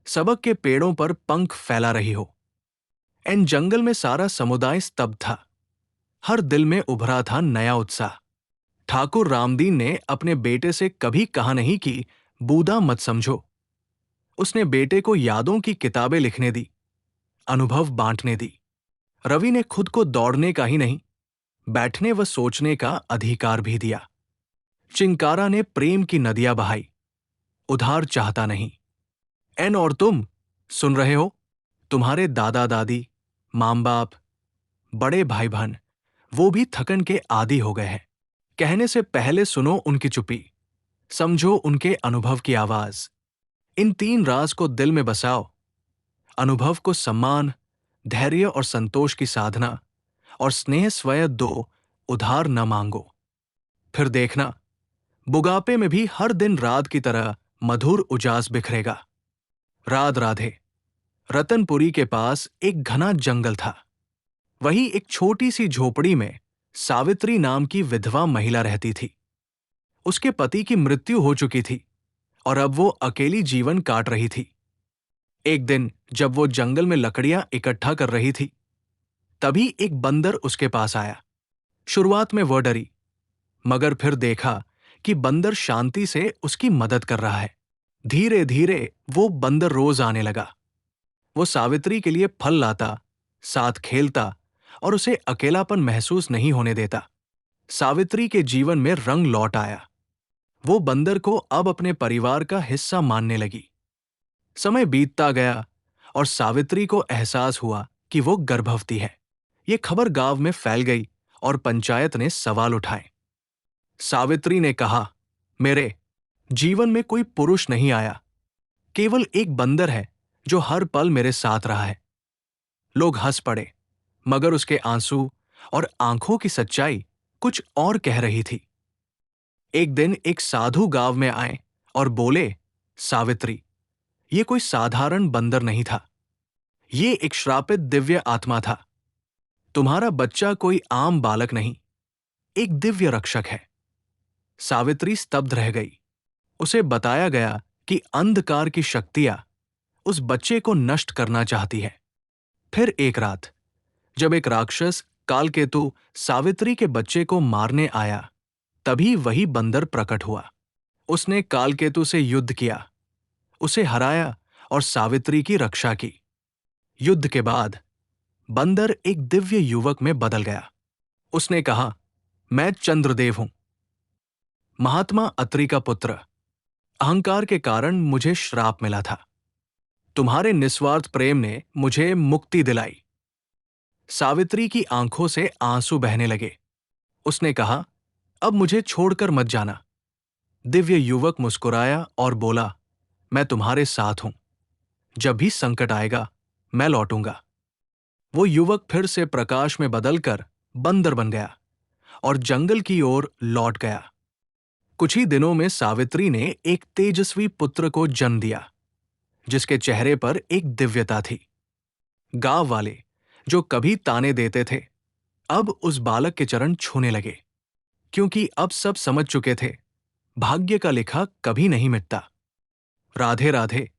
सबक के पेड़ों पर पंख फैला रही हो। एन जंगल में सारा समुदाय स्तब्ध था। हर दिल में उभरा था नया उत्साह। ठाकुर रामदीन ने अपने बेटे से कभी कहा नहीं कि बूढ़ा मत समझो। उसने बेटे को यादों की किताबें लिखने दी, अनुभव बांटने दी। रवि ने खुद को दौड़ने का ही नहीं, बैठने व सोचने का अधिकार भी दिया। चिंकारा ने प्रेम की नदियां बहाई, उधार चाहता नहीं। एन और तुम सुन रहे हो? तुम्हारे दादा दादी, मां बाप, बड़े भाई बहन, वो भी थकन के आदी हो गए हैं। कहने से पहले सुनो उनकी चुप्पी, समझो उनके अनुभव की आवाज। इन 3 राज को दिल में बसाओ। अनुभव को सम्मान, धैर्य और संतोष की साधना, और स्नेह स्वयं दो, उधार न मांगो। फिर देखना, बुढ़ापे में भी हर दिन रात की तरह मधुर उजास बिखरेगा। राध राधे। रतनपुरी के पास एक घना जंगल था। वही एक छोटी सी झोपड़ी में सावित्री नाम की विधवा महिला रहती थी। उसके पति की मृत्यु हो चुकी थी और अब वो अकेली जीवन काट रही थी। एक दिन जब वो जंगल में लकड़ियां इकट्ठा कर रही थी, तभी एक बंदर उसके पास आया। शुरुआत में वह डरी, मगर फिर देखा कि बंदर शांति से उसकी मदद कर रहा है। धीरे धीरे वो बंदर रोज आने लगा। वो सावित्री के लिए फल लाता, साथ खेलता और उसे अकेलापन महसूस नहीं होने देता। सावित्री के जीवन में रंग लौट आया। वो बंदर को अब अपने परिवार का हिस्सा मानने लगी। समय बीतता गया और सावित्री को एहसास हुआ कि वो गर्भवती है। ये खबर गांव में फैल गई और पंचायत ने सवाल उठाए। सावित्री ने कहा, मेरे जीवन में कोई पुरुष नहीं आया, केवल एक बंदर है जो हर पल मेरे साथ रहा है। लोग हंस पड़े, मगर उसके आंसू और आंखों की सच्चाई कुछ और कह रही थी। एक दिन एक साधु गांव में आए और बोले, सावित्री, ये कोई साधारण बंदर नहीं था, ये एक श्रापित दिव्य आत्मा था। तुम्हारा बच्चा कोई आम बालक नहीं, एक दिव्य रक्षक है। सावित्री स्तब्ध रह गई। उसे बताया गया कि अंधकार की शक्तियां उस बच्चे को नष्ट करना चाहती है। फिर एक रात, जब एक राक्षस कालकेतु सावित्री के बच्चे को मारने आया, तभी वही बंदर प्रकट हुआ। उसने कालकेतु से युद्ध किया, उसे हराया और सावित्री की रक्षा की। युद्ध के बाद बंदर एक दिव्य युवक में बदल गया। उसने कहा, मैं चंद्रदेव हूं, महात्मा अत्रि का पुत्र। अहंकार के कारण मुझे श्राप मिला था। तुम्हारे निस्वार्थ प्रेम ने मुझे मुक्ति दिलाई। सावित्री की आंखों से आंसू बहने लगे। उसने कहा, अब मुझे छोड़कर मत जाना। दिव्य युवक मुस्कुराया और बोला, मैं तुम्हारे साथ हूं। जब भी संकट आएगा, मैं लौटूंगा। वो युवक फिर से प्रकाश में बदलकर बंदर बन गया और जंगल की ओर लौट गया। कुछ ही दिनों में सावित्री ने एक तेजस्वी पुत्र को जन्म दिया, जिसके चेहरे पर एक दिव्यता थी। गांव वाले, जो कभी ताने देते थे, अब उस बालक के चरण छूने लगे, क्योंकि अब सब समझ चुके थे, भाग्य का लिखा कभी नहीं मिटता। राधे राधे।